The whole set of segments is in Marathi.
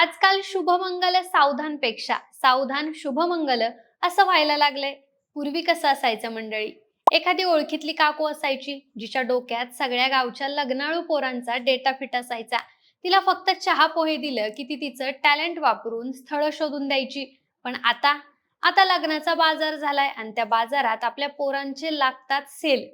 आजकाल शुभमंगल सावधानपेक्षा सावधान शुभमंगल असं व्हायला लागलंय. पूर्वी कसं असायचं मंडळी, एखादी ओळखीतली काकू असायची जिच्या डोक्यात सगळ्या गावच्या लग्नाळू पोरांचा डेटा फिट असायचा. तिला फक्त चहा पोहे दिलं की ती तिचं टॅलेंट वापरून स्थळ शोधून द्यायची. पण आता आता लग्नाचा बाजार झालाय आणि त्या बाजारात आपल्या पोरांचे लागतात सेल.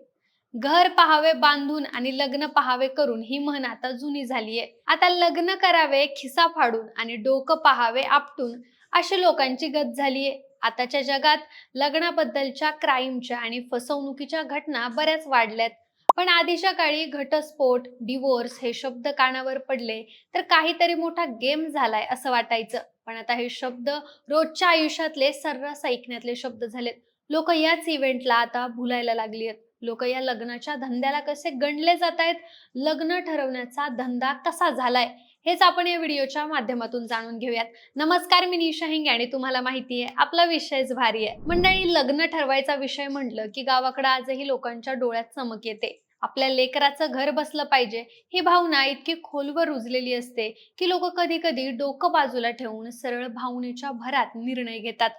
घर पहावे बांधून आणि लग्न पहावे करून ही म्हण आता जुनी झालीये. आता लग्न करावे खिसा फाडून आणि डोकं पहावे आपटून अशी लोकांची गत झालीये. आताच्या जगात लग्नाबद्दलच्या क्राईमच्या आणि फसवणुकीच्या घटना बऱ्याच वाढल्यात. पण आधीच्या काळी घटस्फोट, डिवोर्स हे शब्द कानावर पडले तर काहीतरी मोठा गेम झालाय असं वाटायचं. पण आता हे शब्द रोजच्या आयुष्यातले सर्रास ऐकण्यातले शब्द झालेत. लोक याच इव्हेंटला आता भुलायला लागली आहेत. लोक या लग्नाच्या धंद्याला कसे गणले जात आहेत, लग्न ठरवण्याचा धंदा कसा झालाय, हेच आपण या व्हिडिओच्या माध्यमातून जाणून घेऊयात. नमस्कार, मी निशा हिंगे आणि तुम्हाला माहिती आहे आपला विषयच भारी आहे. मंडळी, लग्न ठरवायचा विषय म्हटलं की गावाकडे आजही लोकांच्या डोळ्यात चमक येते. आपल्या लेकराचं घर बसलं पाहिजे ही भावना इतकी खोलवर रुजलेली असते की लोक कधी कधी डोकं बाजूला ठेवून सरळ भावनेच्या भरात निर्णय घेतात.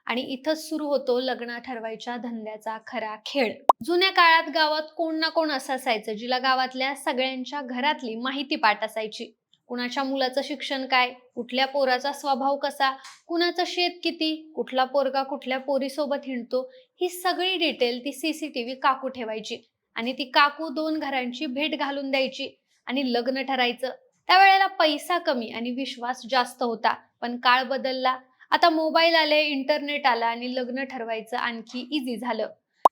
आणि इथंच सुरू होतो लग्न ठरवायच्या धंद्याचा खरा खेळ. जुन्या काळात गावात कोण ना कोण असं असायचं जिला गावातल्या सगळ्यांच्या घरातली माहिती पाठ असायची. कुणाच्या मुलाचं शिक्षण काय, कुठल्या पोराचा स्वभाव कसा, कुणाचं शेत किती, कुठला पोरगा कुठल्या पोरीसोबत हिंडतो, ही सगळी डिटेल ती सीसीटीव्ही काकू ठेवायची. आणि ती काकू दोन घरांची भेट घालून द्यायची आणि लग्न ठरायचं. त्यावेळेला पैसा कमी आणि विश्वास जास्त होता. पण काळ बदलला. आता मोबाईल आले, इंटरनेट आला आणि लग्न ठरवायचं आणखी इझी झालं.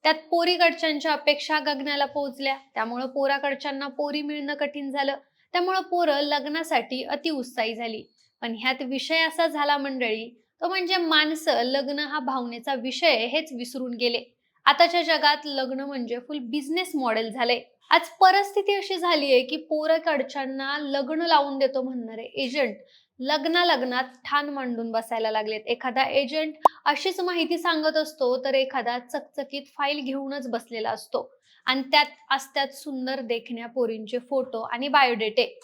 त्यात पोरीकडच्यांच्या अपेक्षा गगनाला पोहोचल्या, त्यामुळं पोराकडच्यांना पोरी मिळणं कठीण झालं. त्यामुळं पोरं लग्नासाठी अतिउत्साही झाली. पण ह्यात विषय असा झाला मंडळी, तो म्हणजे माणसं लग्न हा भावनेचा विषय हेच विसरून गेले. आताच्या जगात लग्न म्हणजे फुल बिझनेस मॉडेल झालंय. आज परिस्थिती अशी झालीये की पोराकडच्यांना लग्न लावून देतो म्हणणारे एजंट लग्नात ठाण मांडून बसायला लागलेत. एखादा एजंट अशीच माहिती सांगत असतो तर एखादा चकचकीत फाईल घेऊनच बसलेला असतो. आणि त्यात असतात सुंदर देखण्या पोरींचे फोटो आणि बायोडेटे.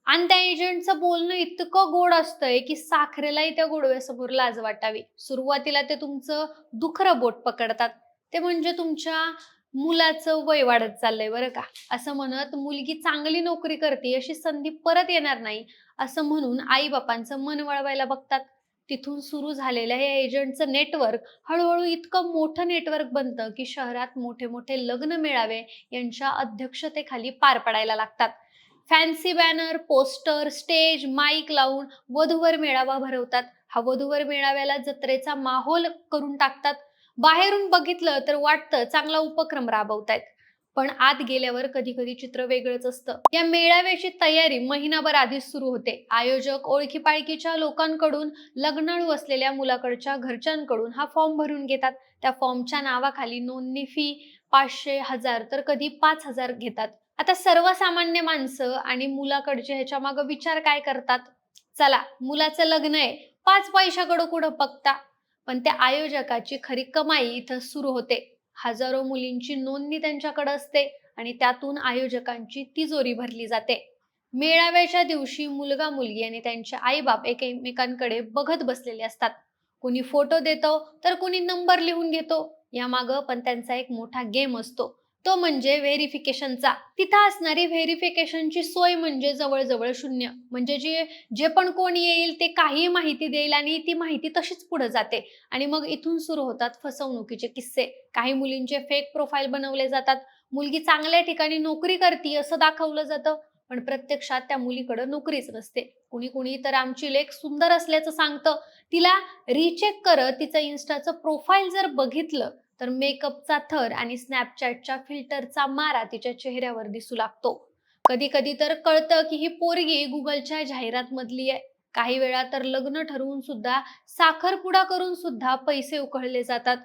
आणि त्या एजंटचं बोलणं इतकं गोड असतंय की साखरेलाही त्या गोडव्यासमोर लाज वाटावी. सुरुवातीला ते तुमचं दुखरं बोट पकडतात. ते म्हणजे तुमच्या मुलाचं वय वाढत चाललंय बरं का, असं म्हणत मुलगी चांगली नोकरी करते, अशी संधी परत येणार नाही असं म्हणून आई बापांचं मन वळवायला बघतात. तिथून सुरू झालेल्या या एजंटचं नेटवर्क हळूहळू इतकं मोठं नेटवर्क बनतं की शहरात मोठे मोठे लग्न मेळावे यांच्या अध्यक्षतेखाली पार पडायला लागतात. Fancy banner, poster, stage, mike लावून वधूवर मेळावा भरवतात. हा वधूवर मेळाव्याला जत्रेचा माहोल करून टाकतात. बाहेरून बघितलं तर वाटतं चांगला उपक्रम राबवतायत. पण आत गेल्यावर कधी कधी चित्र वेगळंच असतं. या मेळाव्याची तयारी महिनाभर आधीच सुरू होते. आयोजक ओळखीपाळखीच्या लोकांकडून, लग्नाळू असलेल्या मुलाकडच्या घरच्यांकडून हा फॉर्म भरून घेतात. त्या फॉर्मच्या नावाखाली नोंदणी फी 500, 1000 तर कधी 5000 घेतात. आता सर्वसामान्य माणसं आणि मुलाकडचे ह्याच्या मागे विचार काय करतात? चला, मुलाचं लग्न आहे, 5 पैशाकडं कुठं बघता. पण त्या आयोजकाची खरी कमाई इथं सुरू होते. हजारो मुलींची नोंदणी त्यांच्याकडे असते आणि त्यातून आयोजकांची तिजोरी भरली जाते. मेळाव्याच्या दिवशी मुलगा मुलगी आणि त्यांचे आईबाप एकमेकांकडे बघत बसलेले असतात. कुणी फोटो देतो तर कुणी नंबर लिहून घेतो. यामागं पण त्यांचा एक मोठा गेम असतो, तो म्हणजे व्हेरिफिकेशनचा. तिथं असणारी व्हेरिफिकेशनची सोय म्हणजे जवळजवळ शून्य. म्हणजे जे जे पण कोण येईल ते काही माहिती देईल आणि ती माहिती तशीच पुढे जाते. आणि मग इथून सुरू होतात फसवणुकीचे किस्से. काही मुलींचे फेक प्रोफाईल बनवले जातात. मुलगी चांगल्या ठिकाणी नोकरी करते असं दाखवलं जातं, पण प्रत्यक्षात त्या मुलीकडे नोकरीच नसते. कुणी कुणी तर आमची लेक सुंदर असल्याचं सांगतं. तिला रिचेक करत तिचं इन्स्टाचं प्रोफाईल जर बघितलं तर मेकअपचा थर आणि स्नॅपचॅटच्या फिल्टरचा मारा तिच्या चेहऱ्यावर दिसू लागतो. कधी कधी तर कळतं की ही पोरगी गुगलच्या जाहिरात मधली आहे. काही वेळा तर लग्न ठरवून सुद्धा, साखरपुडा करून सुद्धा पैसे उकळले जातात.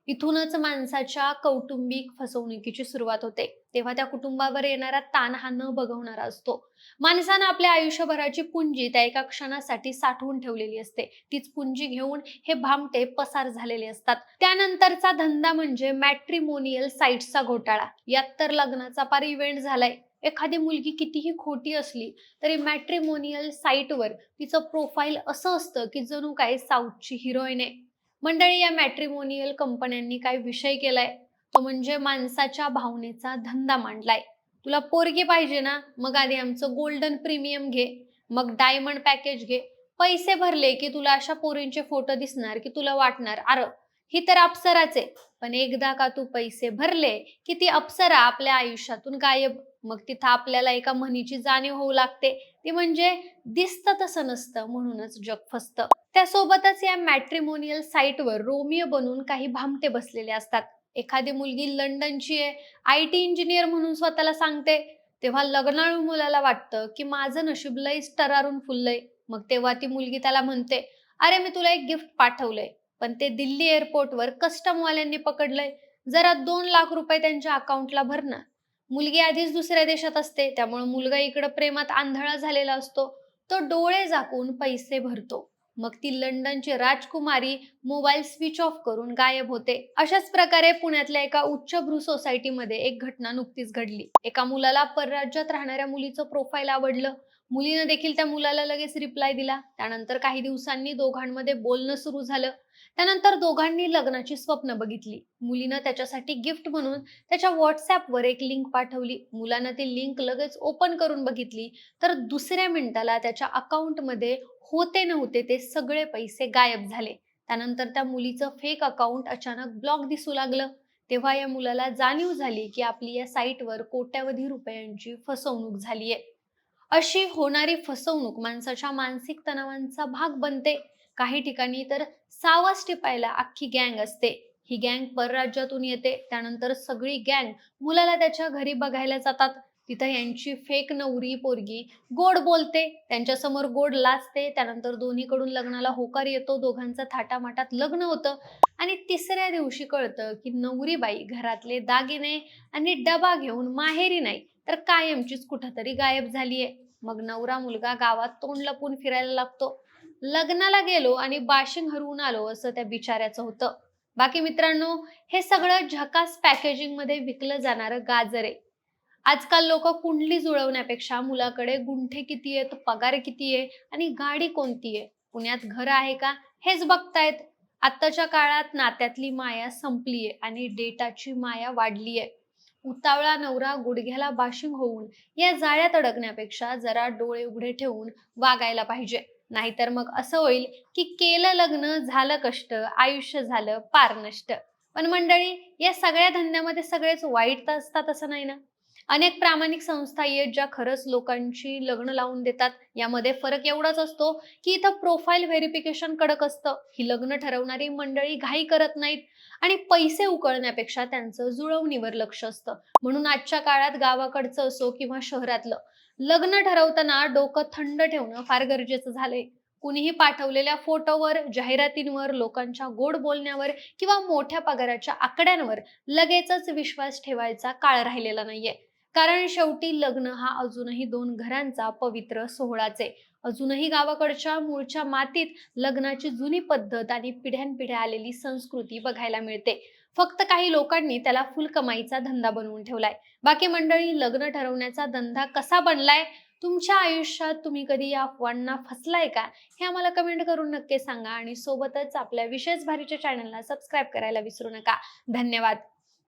इथूनच माणसाच्या कौटुंबिक फसवणुकीची सुरुवात होते. तेव्हा त्या कुटुंबावर येणारा ताण हा न बघवणारा असतो. माणसानं आपल्या आयुष्यभराची पुंजी त्या एका क्षणासाठी साठवून ठेवलेली असते. तीच पुंजी घेऊन हे भामटे पसार झालेले असतात. त्यानंतरचा धंदा म्हणजे मॅट्रिमोनियल साइट्सचा घोटाळा. यात तर लग्नाचा पार इव्हेंट झालाय. एखादी मुलगी कितीही खोटी असली तरी मॅट्रिमोनियल साईटवर तिचं प्रोफाईल असं असतं की जणू काय साऊथची हिरोईन आहे. मंडळी, या मॅट्रिमोनियल कंपन्यांनी काय विषय केलाय, तो म्हणजे माणसाच्या भावनेचा धंदा मांडलाय. तुला पोरगी पाहिजे ना, मग आधी आमचं गोल्डन प्रीमियम घे, मग डायमंड पॅकेज घे. पैसे भरले की तुला अशा पोरींचे फोटो दिसणार की तुला वाटणार, अरे ही तर अप्सराच आहे. पण एकदा का तू पैसे भरले की ती अप्सरा आपल्या आयुष्यातून गायब. मग तिथं आपल्याला एका म्हणीची जाणीव होऊ लागते, ती म्हणजे दिसतं तसं नसतं म्हणूनच जग फसतं. त्यासोबतच या मॅट्रिमोनियल साईटवर रोमिओ बनून काही भामटे बसलेले असतात. एखादी मुलगी लंडनची आहे, IT इंजिनियर म्हणून स्वतःला सांगते, तेव्हा लग्नाळू मुलाला वाटतं की माझं नशीब लयच टरारून फुललंय. मग तेव्हा ती मुलगी त्याला म्हणते, अरे मी तुला एक गिफ्ट पाठवलंय, पण ते दिल्ली एअरपोर्टवर कस्टमवाल्यांनी पकडलंय, जरा 2 लाख रुपये त्यांच्या अकाउंटला भर ना. मुलगी आधीच दुसऱ्या देशात असते, त्यामुळे मुलगा इकडं प्रेमात आंधळा झालेला असतो. तो डोळे झाकून पैसे भरतो. मग ती लंडनची राजकुमारी मोबाईल स्विच ऑफ करून गायब होते. अशाच प्रकारे पुण्यातल्या एका उच्चभ्रू सोसायटीमध्ये एक घटना नुकतीच घडली. एका मुलाला परराज्यात राहणाऱ्या मुलीचं प्रोफाईल आवडलं. मुलीनं देखील त्या मुलाला लगेच रिप्लाय दिला. त्यानंतर काही दिवसांनी दोघांमध्ये बोलणं सुरू झालं. त्यानंतर दोघांनी लग्नाची स्वप्न बघितली. मुलीनं त्याच्यासाठी गिफ्ट म्हणून त्याच्या व्हॉट्सअपवर एक लिंक पाठवली. मुलानं ती लिंक लगेच ओपन करून बघितली, तर दुसऱ्या मिनिटाला त्याच्या अकाउंटमध्ये होते नव्हते ते सगळे पैसे गायब झाले. त्यानंतर त्या मुलीचं फेक अकाउंट अचानक ब्लॉक दिसू लागलं. तेव्हा या मुलाला जाणीव झाली की आपली या साईटवर कोट्यावधी रुपयांची फसवणूक झालीये. अशी होणारी फसवणूक माणसाच्या मानसिक तणावांचा भाग बनते. काही ठिकाणी तर सावज टिपायला अख्खी गँग असते. ही गँग परराज्यातून येते. त्यानंतर सगळी गँग मुलाला त्याच्या घरी बघायला जातात. तिथं यांची फेक नवरी पोरगी गोड बोलते, त्यांच्यासमोर गोड लाजते. त्यानंतर दोन्हीकडून लग्नाला होकार येतो. दोघांचं थाटामाटात लग्न होतं आणि तिसऱ्या दिवशी कळतं की नवरीबाई घरातले दागिने आणि डबा घेऊन माहेरी नाही तर कायमचीच कुठंतरी गायब झालीये. मग नवरा मुलगा गावात तोंड लपून फिरायला लागतो. लग्नाला गेलो आणि बाशिंग हरवून आलो असं त्या बिचाऱ्याचं होतं. बाकी मित्रांनो, हे सगळं झकास पॅकेजिंग मध्ये विकलं जाणारं गाजर आहे. आजकाल लोक कुंडली जुळवण्यापेक्षा मुलाकडे गुंठे किती आहेत, पगार किती आहे आणि गाडी कोणती आहे, पुण्यात घर आहे का, हेच बघतायत. आत्ताच्या काळात नात्यातली माया संपलीये आणि डेटाची माया वाढलीये. उतावळा नवरा गुडघ्याला बाशिंग होऊन या जाळ्यात अडकण्यापेक्षा जरा डोळे उघडे ठेवून वागायला पाहिजे. नाहीतर मग असं होईल की केलं लग्न, झालं कष्ट, आयुष्य झालं पार नष्ट. पण मंडळी, या सगळ्या धंद्यामध्ये सगळेच वाईट तर असतात असं नाही ना. अनेक प्रामाणिक संस्था आहेत ज्या खरंच लोकांची लग्न लावून देतात. यामध्ये फरक एवढाच असतो की इथं प्रोफाईल व्हेरिफिकेशन कडक असतं. ही लग्न ठरवणारी मंडळी घाई करत नाहीत आणि पैसे उकळण्यापेक्षा त्यांचं जुळवणीवर लक्ष असतं. म्हणून आजच्या काळात गावाकडचं असो किंवा शहरातलं, लग्न ठरवताना डोकं थंड ठेवणं फार गरजेचं झालंय. कुणीही पाठवलेल्या फोटोवर, जाहिरातींवर, लोकांच्या गोड बोलण्यावर किंवा मोठ्या पगाराच्या आकड्यांवर लगेचच विश्वास ठेवायचा काळ राहिलेला नाहीये. कारण शेवटी लग्न हा अजूनही दोन घरांचा पवित्र सोहळाच आहे. अजूनही गावाकडच्या मूळच्या मातीत लग्नाची जुनी पद्धत आणि पिढ्यानपिढ्या आलेली संस्कृती बघायला मिळते. फक्त काही लोकांनी त्याला फुल कमाईचा धंदा बनवून ठेवलाय. बाकी मंडळी, लग्न ठरवण्याचा धंदा कसा बनलाय? तुमच्या आयुष्यात तुम्ही कधी या अफवांना फसलाय का? हे आम्हाला कमेंट करून नक्की सांगा आणि सोबतच आपल्या विशेष भारीच्या चॅनलला सबस्क्राईब करायला विसरू नका. धन्यवाद.